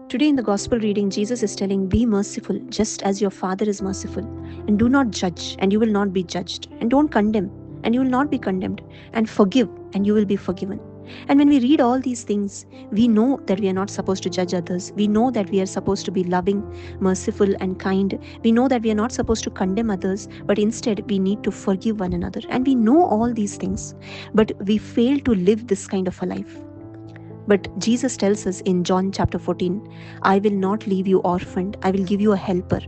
Today in the gospel reading, Jesus is telling, be merciful just as your Father is merciful. And do not judge, and you will not be judged. And don't condemn, and you will not be condemned. And forgive, and you will be forgiven. And when we read all these things, we know that we are not supposed to judge others. We know that we are supposed to be loving, merciful, and kind. We know that we are not supposed to condemn others, but instead we need to forgive one another. And we know all these things, but we fail to live this kind of a life. But Jesus tells us in John chapter 14, I will not leave you orphaned, I will give you a helper.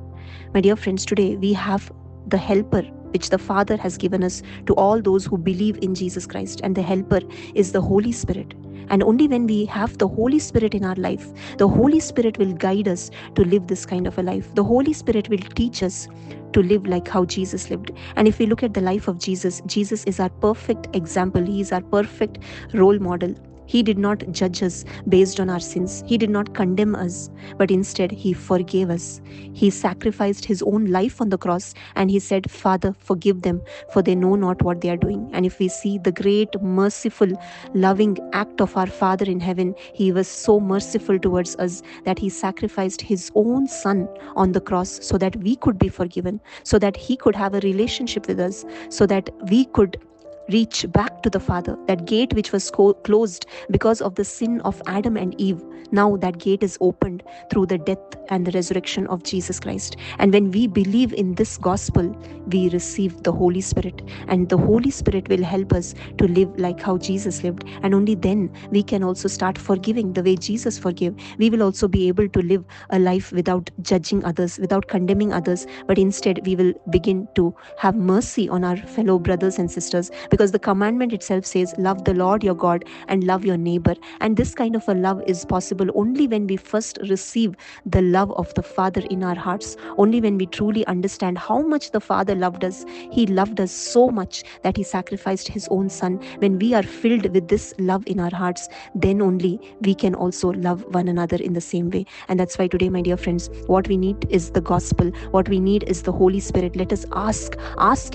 My dear friends, today we have the helper which the Father has given us to all those who believe in Jesus Christ. And the helper is the Holy Spirit. And only when we have the Holy Spirit in our life, the Holy Spirit will guide us to live this kind of a life. The Holy Spirit will teach us to live like how Jesus lived. And if we look at the life of Jesus, Jesus is our perfect example. He is our perfect role model. He did not judge us based on our sins. He did not condemn us, but instead He forgave us. He sacrificed His own life on the cross and He said, Father, forgive them, for they know not what they are doing. And if we see the great, merciful, loving act of our Father in heaven, He was so merciful towards us that He sacrificed His own Son on the cross so that we could be forgiven, so that He could have a relationship with us, so that we could reach back to the Father. That gate which was closed because of the sin of Adam and Eve, now that gate is opened through the death and the resurrection of Jesus Christ. And when we believe in this gospel, we receive the Holy Spirit, and the Holy Spirit will help us to live like how Jesus lived. And only then we can also start forgiving the way Jesus forgave. We will also be able to live a life without judging others, without condemning others, but instead we will begin to have mercy on our fellow brothers and sisters, because the commandment itself says, love the Lord your God and love your neighbor. And this kind of a love is possible only when we first receive the love of the Father in our hearts. Only when we truly understand how much the Father loved us. He loved us so much that He sacrificed His own Son. When we are filled with this love in our hearts, then only we can also love one another in the same way. And that's why today, my dear friends, what we need is the gospel. What we need is the Holy Spirit. Let us ask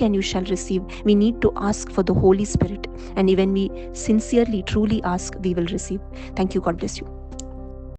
and you shall receive. We need to ask for the Holy Spirit. And when we sincerely, truly ask, we will receive. Thank you. God bless you.